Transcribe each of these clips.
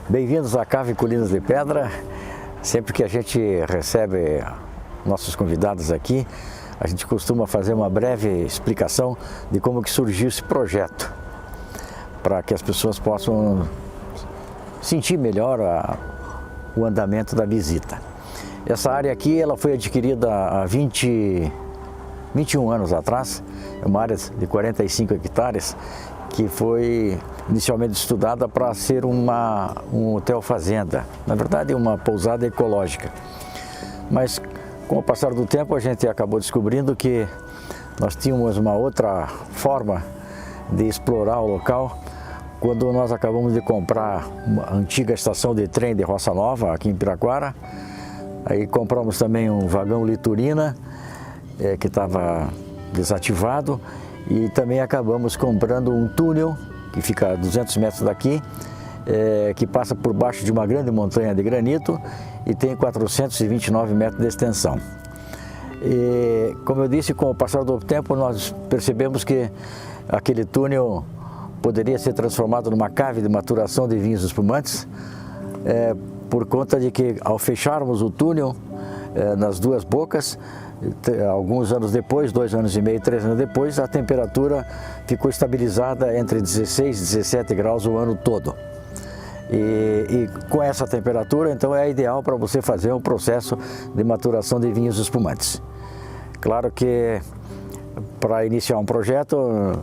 Bem-vindos à Cave Colinas de Pedra. Sempre que a gente recebe nossos convidados aqui, a gente costuma fazer uma breve explicação de como que surgiu esse projeto, para que as pessoas possam sentir melhor o andamento da visita. Essa área aqui ela foi adquirida há 21 anos atrás, é uma área de 45 hectares, que foi inicialmente estudada para ser um hotel-fazenda, na verdade uma pousada ecológica. Mas com o passar do tempo a gente acabou descobrindo que nós tínhamos uma outra forma de explorar o local, quando nós acabamos de comprar uma antiga estação de trem de Roça Nova, aqui em Piraquara. Aí compramos também um vagão liturina, que estava desativado, e também acabamos comprando um túnel, que fica a 200 metros daqui, que passa por baixo de uma grande montanha de granito e tem 429 metros de extensão. E, como eu disse, com o passar do tempo nós percebemos que aquele túnel poderia ser transformado numa cave de maturação de vinhos espumantes, por conta de que ao fecharmos o túnel nas duas bocas, alguns anos depois, 2 anos e meio, 3 anos depois, a temperatura ficou estabilizada entre 16 e 17 graus o ano todo. E com essa temperatura, então, é ideal para você fazer um processo de maturação de vinhos espumantes. Claro que para iniciar um projeto,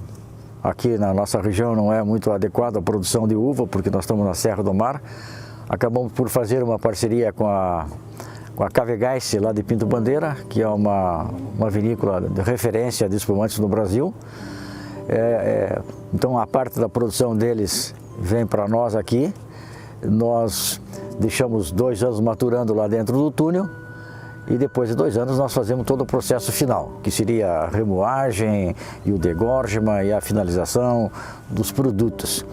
aqui na nossa região não é muito adequada a produção de uva, porque nós estamos na Serra do Mar. Acabamos por fazer uma parceria com a Cavegás, lá de Pinto Bandeira, que é uma vinícola de referência de espumantes no Brasil. Então a parte da produção deles vem para nós aqui. Nós deixamos 2 anos maturando lá dentro do túnel e depois de 2 anos nós fazemos todo o processo final, que seria a remoagem e o degorgement e a finalização dos produtos.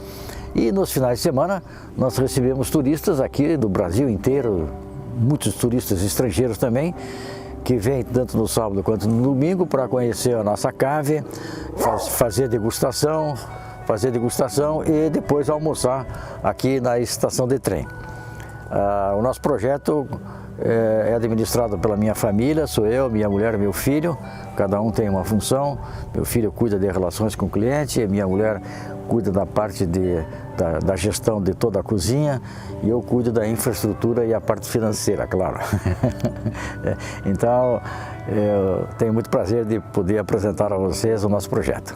E nos finais de semana nós recebemos turistas aqui do Brasil inteiro, muitos turistas estrangeiros também, que vêm tanto no sábado quanto no domingo para conhecer a nossa cave, fazer degustação e depois almoçar aqui na estação de trem. O nosso projeto é administrado pela minha família, sou eu, minha mulher e meu filho, cada um tem uma função. Meu filho cuida de relações com o cliente, minha mulher cuida da parte da gestão de toda a cozinha e eu cuido da infraestrutura e a parte financeira, claro. Então, eu tenho muito prazer de poder apresentar a vocês o nosso projeto.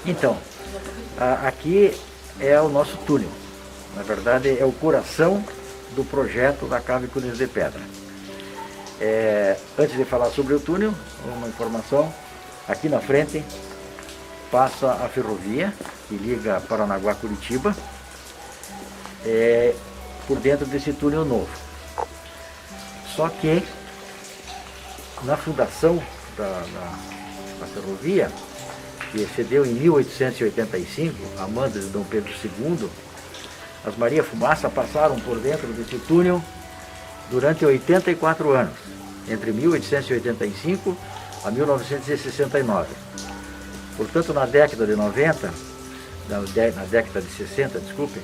Então, aqui é o nosso túnel. Na verdade, é o coração do projeto da Cave Colinas de Pedra. Antes de falar sobre o túnel, uma informação. Aqui na frente passa a ferrovia que liga Paranaguá a Curitiba, por dentro desse túnel novo. Só que na fundação da ferrovia, que se deu em 1885, a mando de Dom Pedro II, as Maria Fumaça passaram por dentro desse túnel durante 84 anos, entre 1885 a 1969. Portanto, na década de 90, na década de 60, desculpe,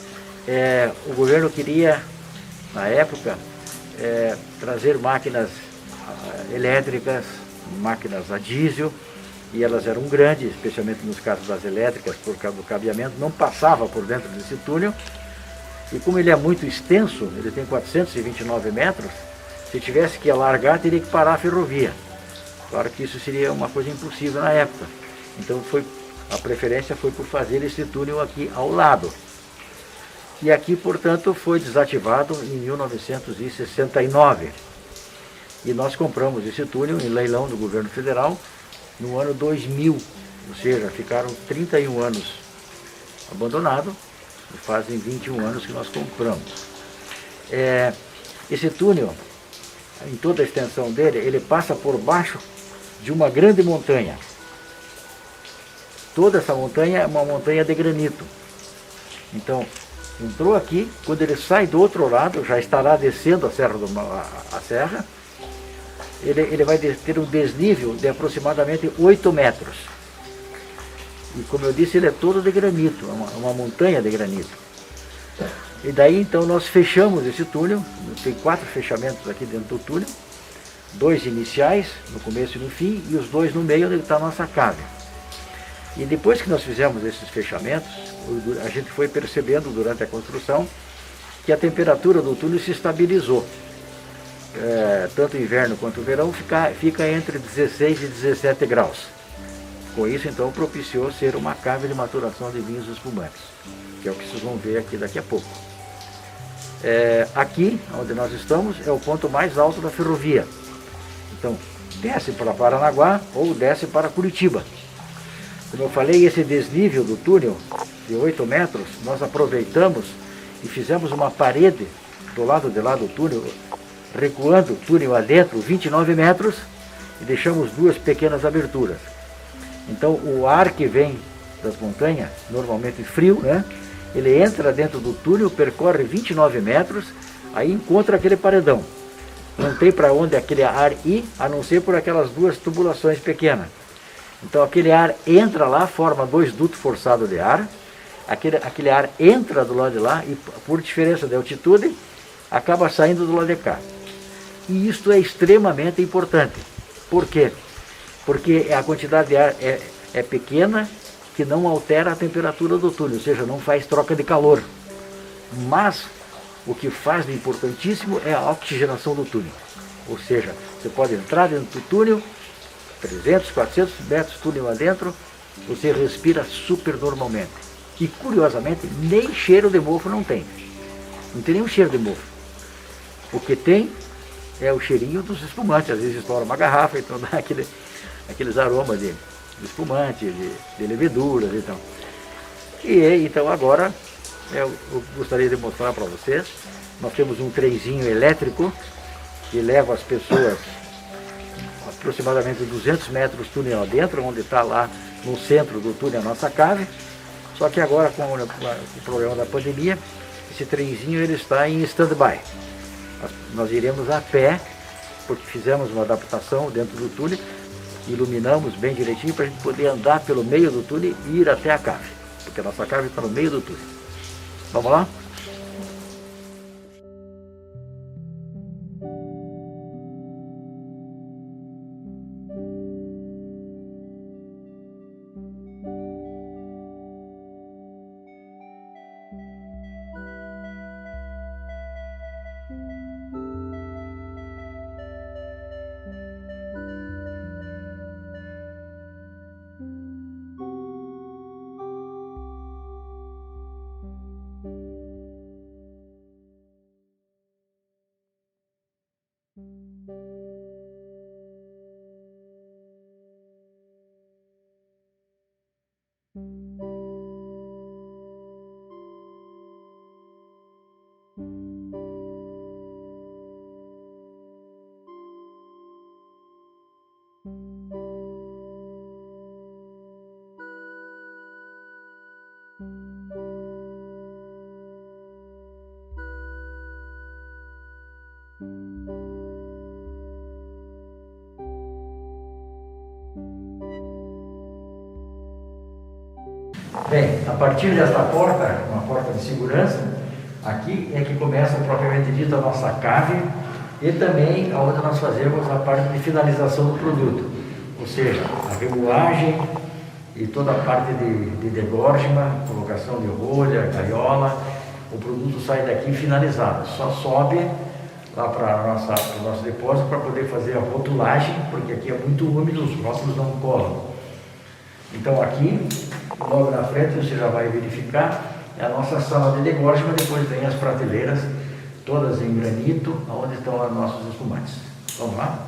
o governo queria, na época, trazer máquinas elétricas, máquinas a diesel, e elas eram grandes, especialmente nos casos das elétricas, por causa do cabeamento, não passava por dentro desse túnel, e como ele é muito extenso, ele tem 429 metros, se tivesse que alargar, teria que parar a ferrovia. Claro que isso seria uma coisa impossível na época. Então a preferência foi por fazer esse túnel aqui ao lado. E aqui, portanto, foi desativado em 1969. E nós compramos esse túnel em leilão do governo federal no ano 2000. Ou seja, ficaram 31 anos abandonados e fazem 21 anos que nós compramos. Esse túnel, em toda a extensão dele, ele passa por baixo de uma grande montanha. Toda essa montanha é uma montanha de granito. Então, entrou aqui, quando ele sai do outro lado, já estará descendo a serra, ele vai ter um desnível de aproximadamente 8 metros. E como eu disse, ele é todo de granito, é uma montanha de granito. E daí então nós fechamos esse túnel, tem 4 fechamentos aqui dentro do túnel, 2 iniciais, no começo e no fim, e os 2 no meio, onde está a nossa casa. E depois que nós fizemos esses fechamentos, a gente foi percebendo durante a construção que a temperatura do túnel se estabilizou. Tanto o inverno quanto o verão fica entre 16 e 17 graus. Com isso, então, propiciou ser uma cave de maturação de vinhos espumantes, que é o que vocês vão ver aqui daqui a pouco. Aqui, onde nós estamos, é o ponto mais alto da ferrovia. Então, desce para Paranaguá ou desce para Curitiba. Como eu falei, esse desnível do túnel, de 8 metros, nós aproveitamos e fizemos uma parede do lado de lá do túnel, recuando o túnel adentro 29 metros e deixamos 2 pequenas aberturas. Então o ar que vem das montanhas, normalmente frio, né? Ele entra dentro do túnel, percorre 29 metros, aí encontra aquele paredão. Não tem para onde aquele ar ir, a não ser por aquelas 2 tubulações pequenas. Então aquele ar entra lá, forma 2 dutos forçados de ar, aquele ar entra do lado de lá e por diferença de altitude, acaba saindo do lado de cá. E isto é extremamente importante. Por quê? Porque a quantidade de ar é pequena, que não altera a temperatura do túnel, ou seja, não faz troca de calor. Mas o que faz de importantíssimo é a oxigenação do túnel. Ou seja, você pode entrar dentro do túnel, 300, 400 metros túnel adentro, você respira super normalmente. E curiosamente, nem cheiro de mofo não tem. Não tem nenhum cheiro de mofo. O que tem é o cheirinho dos espumantes. Às vezes estoura uma garrafa, então dá aqueles aromas de espumante, de leveduras e tal. E então agora eu gostaria de mostrar para vocês. Nós temos um trenzinho elétrico que leva as pessoas aproximadamente 200 metros túnel adentro, onde está lá no centro do túnel a nossa cave. Só que agora, com o problema da pandemia, esse trenzinho ele está em stand-by. Nós iremos a pé, porque fizemos uma adaptação dentro do túnel, iluminamos bem direitinho para a gente poder andar pelo meio do túnel e ir até a cave, porque a nossa cave está no meio do túnel. Vamos lá? Bem, a partir desta porta, uma porta de segurança, aqui é que começa propriamente dito a nossa cave, e também onde nós fazemos a parte de finalização do produto, ou seja, a regulagem e toda a parte de degorgema, colocação de rolha, gaiola. O produto sai daqui finalizado, só sobe lá para o nosso depósito para poder fazer a rotulagem, porque aqui é muito úmido, os rótulos não colam. Então aqui, logo na frente, você já vai verificar, é a nossa sala de degorgema, depois vem as prateleiras, todas em granito, onde estão os nossos espumantes. Vamos lá?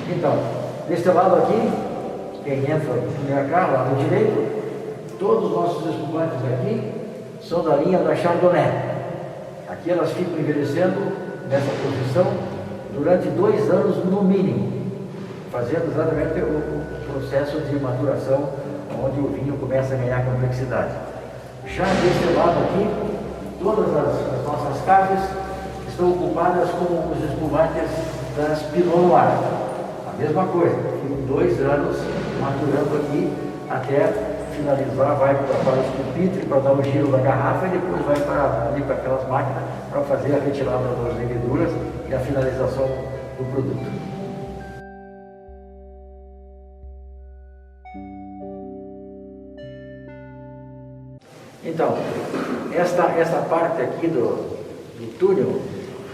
Então, deste lado aqui, quem entra no primeiro carro, lado direito, todos os nossos espumantes aqui são da linha da Chardonnay. Aqui elas ficam envelhecendo nessa posição durante 2 anos no mínimo, fazendo exatamente o processo de maturação, onde o vinho começa a ganhar complexidade. Já deste lado aqui, todas as nossas caves estão ocupadas com os espumantes das Pinot Noir. A mesma coisa, ficam 2 anos maturando aqui até finalizar, vai para o pupitre para dar o giro da garrafa e depois vai ali para aquelas máquinas para fazer a retirada das leveduras e a finalização do produto. Então, esta parte aqui do túnel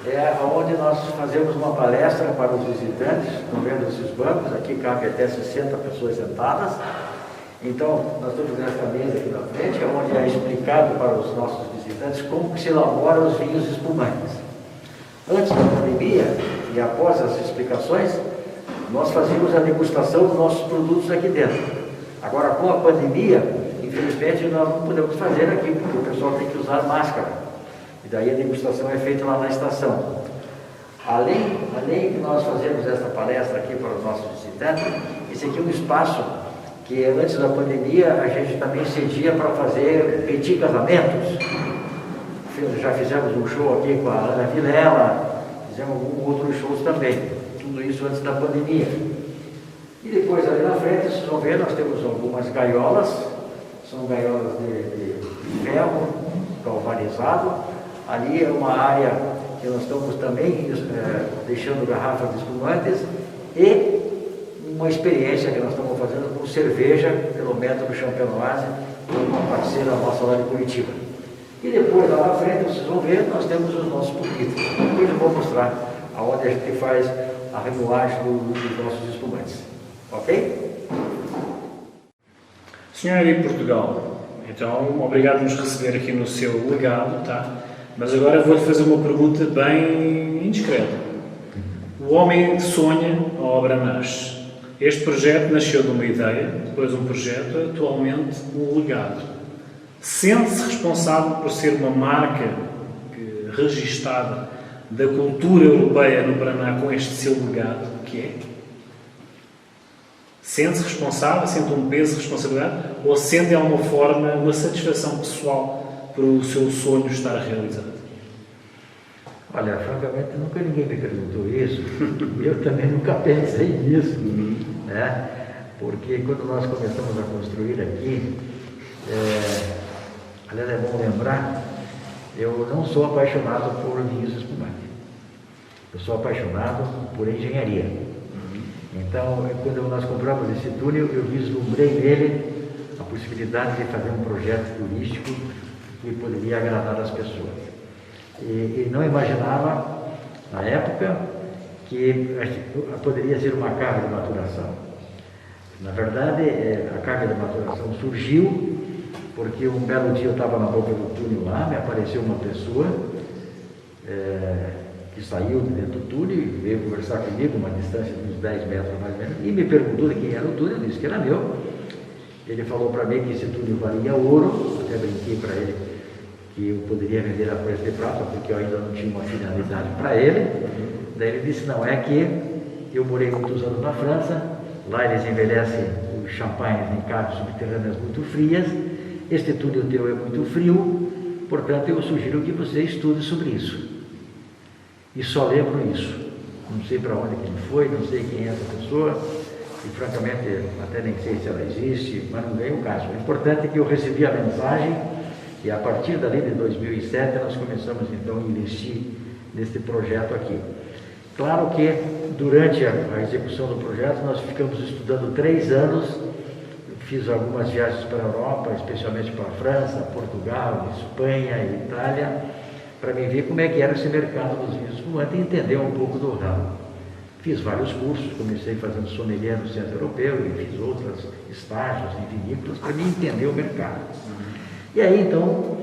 é onde nós fazemos uma palestra para os visitantes. Estão vendo esses bancos? Aqui cabe até 60 pessoas sentadas. Então, nós estamos fazendo esta mesa aqui na frente, onde é explicado para os nossos visitantes como se elaboram os vinhos espumantes. Antes da pandemia e após as explicações, nós fazíamos a degustação dos nossos produtos aqui dentro. Agora, com a pandemia, infelizmente, nós não podemos fazer aqui, porque o pessoal tem que usar máscara. E daí a degustação é feita lá na estação. Além de nós fazermos essa palestra aqui para os nossos visitantes, esse aqui é um espaço que antes da pandemia a gente também cedia para fazer petit casamentos. Já fizemos um show aqui com a Ana Vilela, fizemos alguns outros shows também. Tudo isso antes da pandemia. E depois ali na frente, vocês vão ver, nós temos algumas gaiolas, são gaiolas de ferro galvanizado. Ali é uma área que nós estamos também deixando garrafas de espumantes e uma experiência que nós estamos fazendo com cerveja pelo método Champenoise, com uma parceira nossa lá de Curitiba. E depois lá na frente, vocês vão ver, nós temos os nossos pupitres. Depois eu vou mostrar aonde a gente faz a regulagem dos nossos espumantes. Ok? Senhor é de Portugal, então obrigado por nos receber aqui no seu legado, tá? Mas agora vou-lhe fazer uma pergunta bem indiscreta. O homem sonha, a obra nasce. Este projeto nasceu de uma ideia, depois um projeto, atualmente um legado. Sente-se responsável por ser uma marca registada da cultura europeia no Paraná com este seu legado, que é? Sente-se responsável, sente um peso de responsabilidade ou sente de alguma forma uma satisfação pessoal por o seu sonho estar realizado? Olha, francamente, nunca ninguém me perguntou isso. Eu também nunca pensei nisso, né? Porque quando nós começamos a construir aqui, aliás, é bom lembrar, eu não sou apaixonado por vinhos espumantes. Eu sou apaixonado por engenharia. Então, quando nós compramos esse túnel, eu vislumbrei nele a possibilidade de fazer um projeto turístico que poderia agradar as pessoas. E não imaginava, na época, que poderia ser uma carga de maturação. Na verdade, a carga de maturação surgiu porque um belo dia eu estava na boca do túnel lá, me apareceu uma pessoa que saiu de dentro do túnel e veio conversar comigo, uma distância de uns 10 metros mais ou menos, e me perguntou de quem era o túnel, eu disse que era meu. Ele falou para mim que esse túnel valia ouro, até brinquei para ele que eu poderia vender a preço de prata, porque eu ainda não tinha uma finalidade para ele. Daí ele disse, não, é que eu morei muitos anos na França, lá eles envelhecem os champanhes em caves subterrâneas muito frias, este túnel teu é muito frio, portanto eu sugiro que você estude sobre isso. E só lembro isso. Não sei para onde que ele foi, não sei quem é essa pessoa, e francamente até nem sei se ela existe, mas não veio o caso. O importante é que eu recebi a mensagem e a partir dali de 2007 nós começamos então a investir neste projeto aqui. Claro que durante a execução do projeto nós ficamos estudando 3 anos, fiz algumas viagens para a Europa, especialmente para a França, Portugal, Espanha e Itália, para me ver como é que era esse mercado dos vinhos espumantes e entender um pouco do ramo. Fiz vários cursos, comecei fazendo sommelier no Centro Europeu e fiz outros estágios em vinícolas para me entender o mercado. E aí então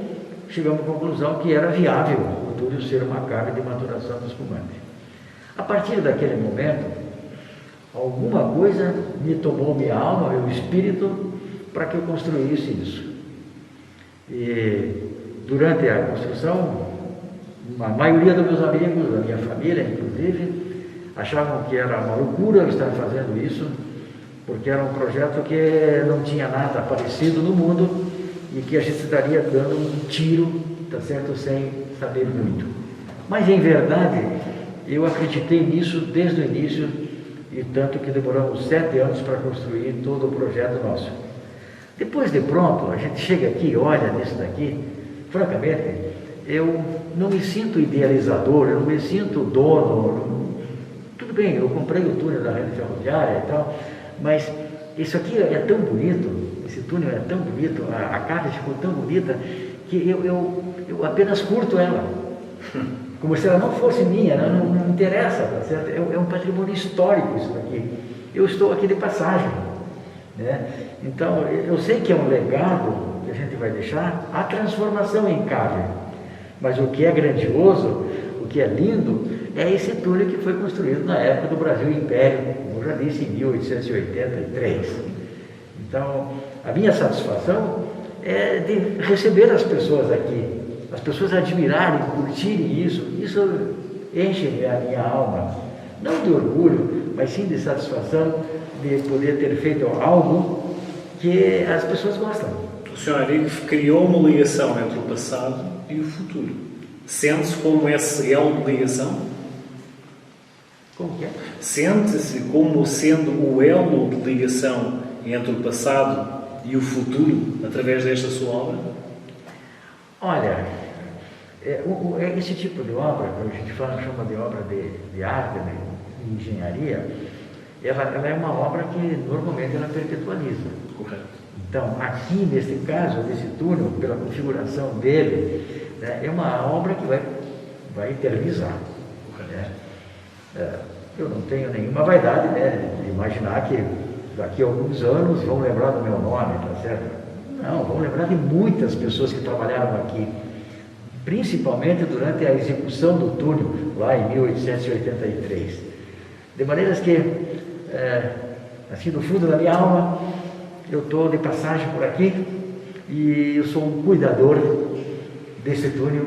chegamos à conclusão que era viável o túnel ser uma cave de maturação do espumante. A partir daquele momento, alguma coisa me tomou minha alma, meu espírito, para que eu construísse isso. E durante a construção, a maioria dos meus amigos, da minha família inclusive, achavam que era uma loucura eu estar fazendo isso, porque era um projeto que não tinha nada parecido no mundo e que a gente estaria dando um tiro, tá certo, sem saber muito. Mas em verdade, eu acreditei nisso desde o início, e tanto que demoramos 7 anos para construir todo o projeto nosso. Depois de pronto, a gente chega aqui e olha nisso daqui, francamente, eu não me sinto idealizador, eu não me sinto dono. Tudo bem, eu comprei o túnel da rede ferroviária e tal, mas isso aqui é tão bonito, esse túnel é tão bonito, a cave ficou tão bonita, que eu apenas curto ela. Como se ela não fosse minha, não interessa, tá certo? É um patrimônio histórico isso daqui. Eu estou aqui de passagem, né? Então, eu sei que é um legado que a gente vai deixar, a transformação em cave. Mas o que é grandioso, o que é lindo, é esse túnel que foi construído na época do Brasil Império, como eu já disse, em 1883. Então, a minha satisfação é de receber as pessoas aqui, as pessoas admirarem, curtirem isso enche a minha alma, não de orgulho, mas sim de satisfação de poder ter feito algo que as pessoas gostam. O Sr. Arigo criou uma ligação entre o passado e o futuro. Sente-se como esse elo de ligação? Como que é? Sente-se como sendo o elo de ligação entre o passado e o futuro através desta sua obra? Olha, esse tipo de obra, que a gente chama de obra de arte, de engenharia, ela é uma obra que normalmente ela perpetualiza. Correto. Então, aqui nesse caso, desse túnel, pela configuração dele, né, é uma obra que vai eternizar. Né? Eu não tenho nenhuma vaidade, né, de imaginar que daqui a alguns anos vão lembrar do meu nome, tá certo? Não, vão lembrar de muitas pessoas que trabalharam aqui, principalmente durante a execução do túnel, lá em 1883. De maneiras que, assim, no fundo da minha alma, eu estou de passagem por aqui e eu sou um cuidador desse túnel,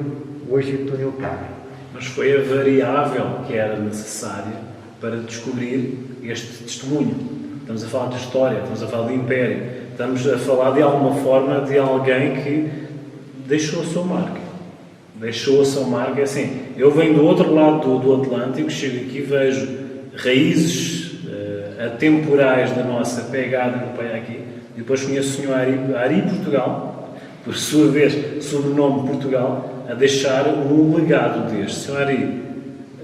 hoje túnel cave. Mas foi a variável que era necessária para descobrir este testemunho. Estamos a falar de história, estamos a falar de império, estamos a falar de alguma forma de alguém que deixou a sua marca. Deixou a sua marca, é assim, eu venho do outro lado do Atlântico, chego aqui e vejo raízes atemporais da nossa pegada europeia aqui, e depois conheço o Sr. Ari Portugal, por sua vez, sobrenome Portugal, a deixar um legado deste. Sr. Ari,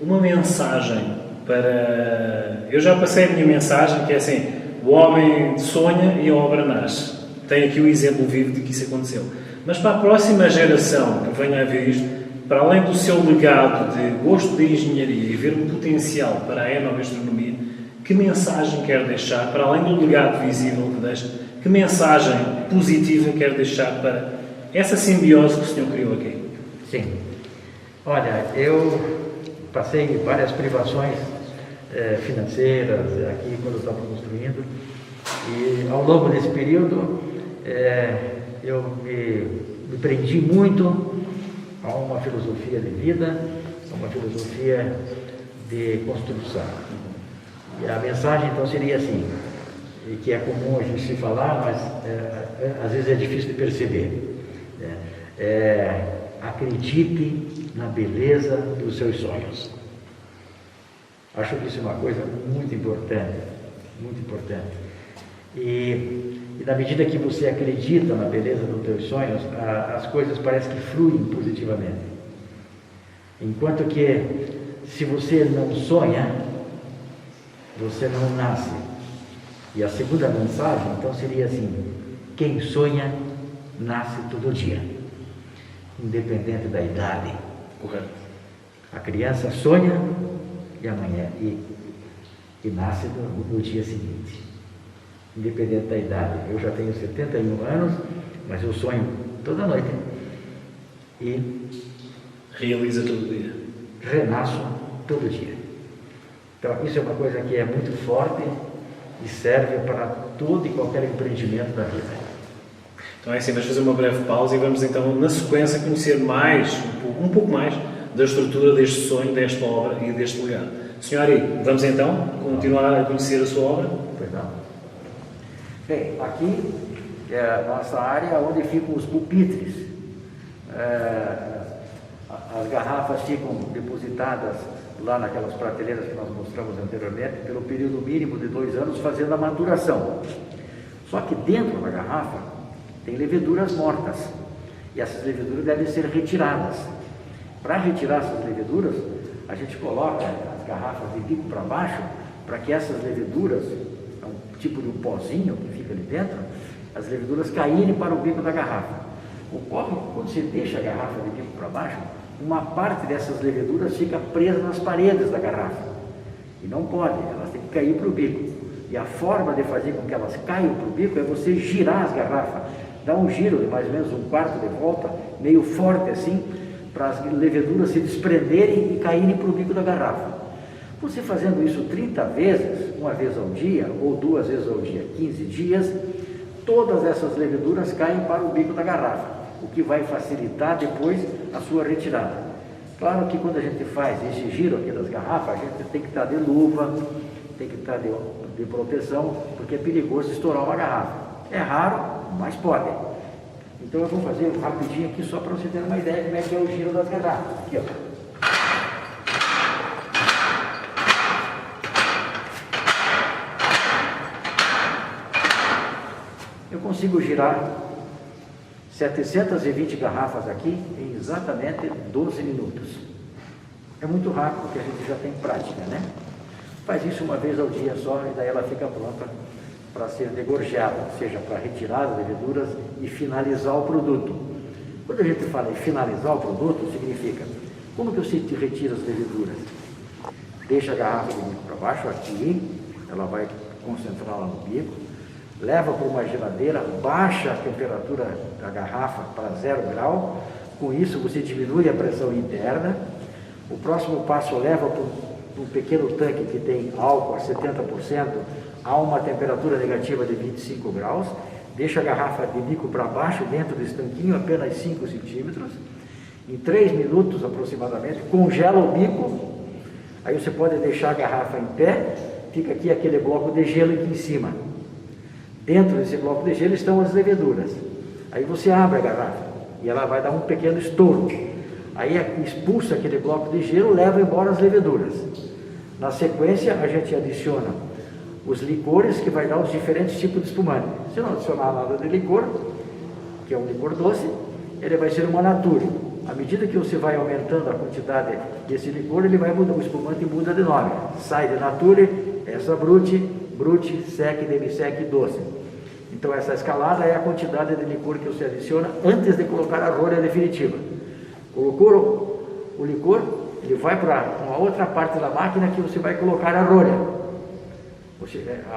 uma mensagem para... Eu já passei a minha mensagem, que é assim, o homem sonha e a obra nasce. Tenho aqui o exemplo vivo de que isso aconteceu. Mas para a próxima geração que venha a ver isto, para além do seu legado de gosto de engenharia e ver um potencial para a enogastronomia, que mensagem quer deixar, para além do legado visível que deixa, que mensagem positiva quer deixar para essa simbiose que o senhor criou aqui? Sim. Olha, eu passei várias privações financeiras aqui quando eu estava construindo, e ao longo desse período eu me prendi muito a uma filosofia de vida, a uma filosofia de construção. E a mensagem então seria assim, e que é comum a gente se falar, mas às vezes é difícil de perceber. Acredite na beleza dos seus sonhos. Acho que isso é uma coisa muito importante, muito importante. E na medida que você acredita na beleza dos teus sonhos, as coisas parecem que fluem positivamente. Enquanto que, se você não sonha, você não nasce. E a segunda mensagem, então, seria assim: quem sonha, nasce todo dia, independente da idade. Correto. A criança sonha e amanhã e nasce no dia seguinte, independente da idade. Eu já tenho 71 anos, mas eu sonho toda noite e realiza todo dia, renasço todo dia. Então isso é uma coisa que é muito forte e serve para todo e qualquer empreendimento da vida. Então é assim, vamos fazer uma breve pausa e vamos então na sequência conhecer mais, um pouco mais da estrutura deste sonho, desta obra e deste legado. Sr. Ari, vamos então continuar a conhecer a sua obra? Pois não. Bem, aqui é a nossa área onde ficam os pupitres. As garrafas ficam depositadas lá naquelas prateleiras que nós mostramos anteriormente, pelo período mínimo de 2 anos, fazendo a maturação. Só que dentro da garrafa tem leveduras mortas, e essas leveduras devem ser retiradas. Para retirar essas leveduras, a gente coloca as garrafas de bico para baixo, para que essas leveduras, é um tipo de um pozinho que fica ali dentro, as leveduras caírem para o bico da garrafa. Ocorre que quando você deixa a garrafa de bico para baixo, uma parte dessas leveduras fica presa nas paredes da garrafa. E não pode, elas têm que cair para o bico. E a forma de fazer com que elas caiam para o bico é você girar as garrafas, dar um giro de mais ou menos 1/4 de volta, meio forte assim, para as leveduras se desprenderem e caírem para o bico da garrafa. Você fazendo isso 30 vezes, uma vez ao dia, ou 2 vezes ao dia, 15 dias, todas essas leveduras caem para o bico da garrafa, o que vai facilitar depois a sua retirada. Claro que quando a gente faz esse giro aqui das garrafas, a gente tem que estar de luva, tem que estar de proteção, porque é perigoso estourar uma garrafa. É raro, mas pode. Então eu vou fazer rapidinho aqui só para você ter uma ideia de como é que é o giro das garrafas. Aqui, ó. Eu consigo girar 720 garrafas aqui em exatamente 12 minutos. É muito rápido, porque a gente já tem prática, né? Faz isso uma vez ao dia só e daí ela fica pronta para ser degorgeada, ou seja, para retirar as leveduras e finalizar o produto. Quando a gente fala em finalizar o produto, significa, como que você retira as leveduras? Deixa a garrafa de bico para baixo, aqui, ela vai concentrar lá no bico, leva para uma geladeira, baixa a temperatura da garrafa para 0 grau, com isso você diminui a pressão interna. O próximo passo leva para um pequeno tanque que tem álcool a 70%, a uma temperatura negativa de 25 graus, deixa a garrafa de bico para baixo dentro desse tanquinho, apenas 5 centímetros, em 3 minutos aproximadamente, congela o bico, aí você pode deixar a garrafa em pé, fica aqui aquele bloco de gelo aqui em cima. Dentro desse bloco de gelo estão as leveduras. Aí você abre a garrafa e ela vai dar um pequeno estouro. Aí expulsa aquele bloco de gelo, leva embora as leveduras. Na sequência, a gente adiciona os licores, que vai dar os diferentes tipos de espumante. Se não adicionar nada de licor, que é um licor doce, ele vai ser uma nature. À medida que você vai aumentando a quantidade desse licor, ele vai mudar, o espumante muda de nome. Sai de nature, essa brute, sec, demi-sec e doce. Então essa escalada é a quantidade de licor que você adiciona antes de colocar a rolha definitiva. Colocou o licor, ele vai para uma outra parte da máquina que você vai colocar a rolha.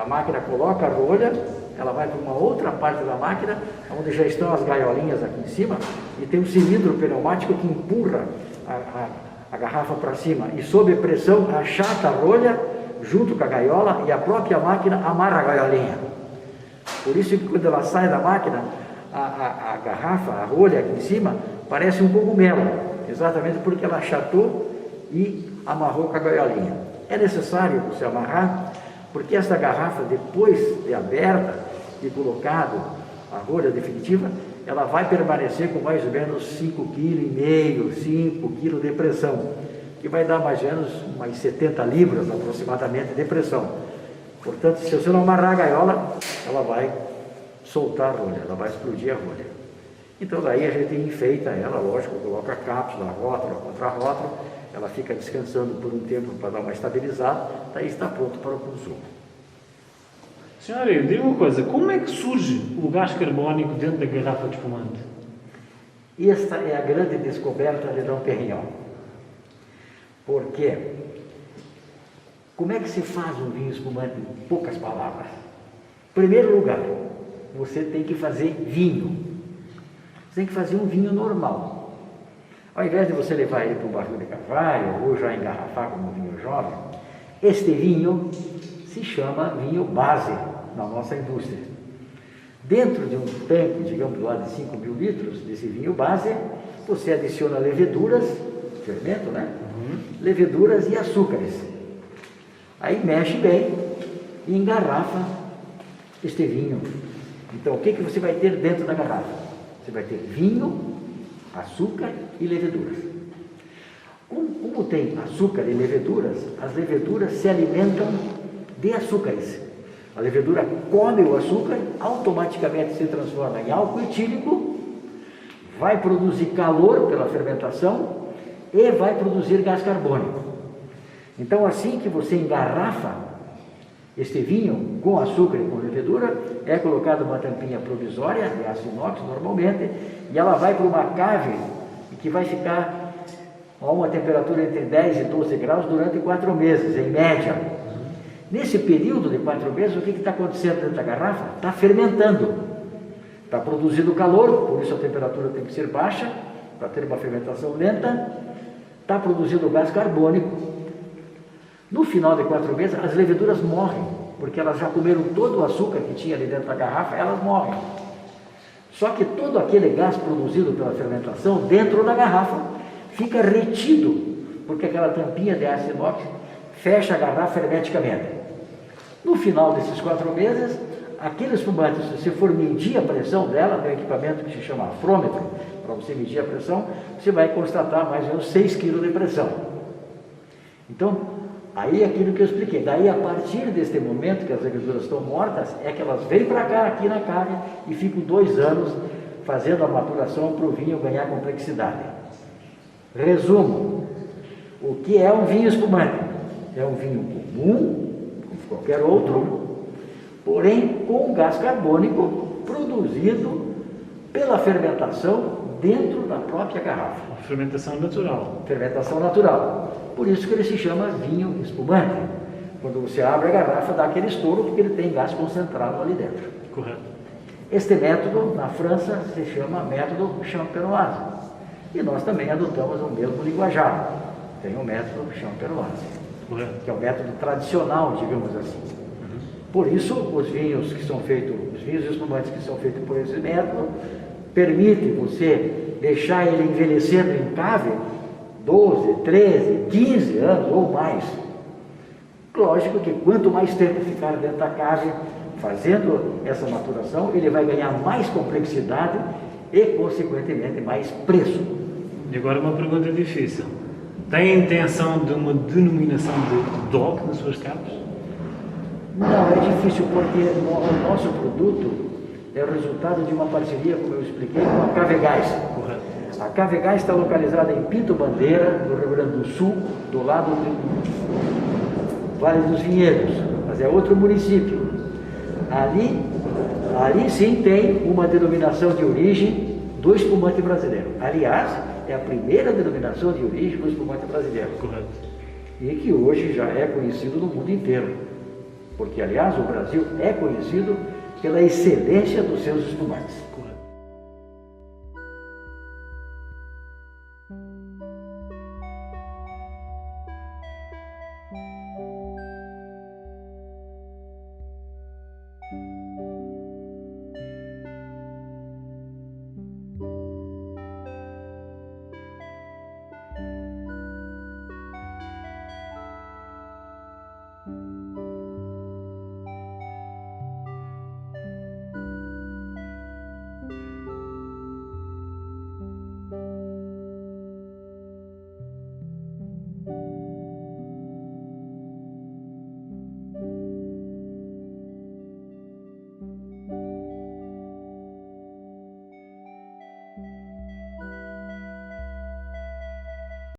A máquina coloca a rolha, ela vai para uma outra parte da máquina, onde já estão as gaiolinhas aqui em cima, e tem um cilindro pneumático que empurra a garrafa para cima e sob pressão achata a rolha junto com a gaiola e a própria máquina amarra a gaiolinha. Por isso que quando ela sai da máquina, a garrafa, a rolha aqui em cima, parece um cogumelo, exatamente porque ela achatou e amarrou com a gaiolinha. É necessário você amarrar, porque essa garrafa, depois de aberta e colocado a rolha definitiva, ela vai permanecer com mais ou menos 5,5 kg, 5 kg de pressão, que vai dar mais ou menos umas 70 libras aproximadamente de pressão. Portanto, se você não amarrar a gaiola, ela vai soltar a rolha, ela vai explodir a rolha. Então daí a gente enfeita ela, lógico, coloca a cápsula, a rótula, contra-rótula, ela fica descansando por um tempo para dar uma estabilizada, daí está pronto para o consumo. Senhora, diga uma coisa, como é que surge o gás carbónico dentro da garrafa de espumante? Esta é a grande descoberta de Dom Perignon. Por quê? Como é que se faz um vinho espumante em poucas palavras? Em primeiro lugar, você tem que fazer vinho. Você tem que fazer um vinho normal. Ao invés de você levar ele para um barril de carvalho ou já engarrafar como um vinho jovem, este vinho se chama vinho base na nossa indústria. Dentro de um tanque, digamos lá de 5.000 litros desse vinho base, você adiciona leveduras, fermento, né? Leveduras e açúcares. Aí mexe bem e engarrafa este vinho. Então, o que você vai ter dentro da garrafa? Você vai ter vinho, açúcar e leveduras. Como tem açúcar e leveduras, as leveduras se alimentam de açúcares. A levedura come o açúcar, automaticamente se transforma em álcool etílico, vai produzir calor pela fermentação e vai produzir gás carbônico. Então, assim que você engarrafa este vinho com açúcar e com levedura, é colocada uma tampinha provisória de aço inox normalmente, e ela vai para uma cave que vai ficar a uma temperatura entre 10 e 12 graus durante 4 meses, em média. Nesse período de 4 meses, o que está acontecendo dentro da garrafa? Está fermentando, está produzindo calor, por isso a temperatura tem que ser baixa, para ter uma fermentação lenta, está produzindo gás carbônico. No final de 4 meses, as leveduras morrem, porque elas já comeram todo o açúcar que tinha ali dentro da garrafa, elas morrem. Só que todo aquele gás produzido pela fermentação dentro da garrafa fica retido, porque aquela tampinha de aço inox fecha a garrafa hermeticamente. No final desses 4 meses, aquele espumante, se você for medir a pressão dela, tem um equipamento que se chama afrômetro, para você medir a pressão, você vai constatar mais ou menos 6 kg de pressão. Então, aí é aquilo que eu expliquei. Daí, a partir deste momento que as leveduras estão mortas, é que elas vêm para cá, aqui na cave, e ficam 2 anos fazendo a maturação para o vinho ganhar complexidade. Resumo, o que é um vinho espumante? É um vinho comum, como qualquer outro, porém com gás carbônico produzido pela fermentação dentro da própria garrafa. Fermentação natural. Fermentação natural. Por isso que ele se chama vinho espumante. Quando você abre a garrafa, dá aquele estouro, porque ele tem gás concentrado ali dentro. Correto. Este método, na França, se chama método champenoise. E nós também adotamos o mesmo linguajar. Tem o método champenoise, que é o método tradicional, digamos assim. Por isso, os vinhos espumantes que são feitos por esse método, permite você deixar ele envelhecendo em cave 12, 13, 15 anos ou mais. Lógico que quanto mais tempo ficar dentro da cave fazendo essa maturação, ele vai ganhar mais complexidade e, consequentemente, mais preço. E agora uma pergunta difícil. Tem a intenção de uma denominação de DOC nas suas capas? Não, é difícil porque o nosso produto é o resultado de uma parceria, como eu expliquei, com a Cavegás. Correto. A Cavegás está localizada em Pinto Bandeira, no Rio Grande do Sul, do lado do Vale dos Vinhedos, mas é outro município. Ali sim tem uma denominação de origem do espumante brasileiro. Aliás, é a primeira denominação de origem do espumante brasileiro. Correto. E que hoje já é conhecido no mundo inteiro. Porque, aliás, o Brasil é conhecido pela excelência dos seus espumantes. Correto.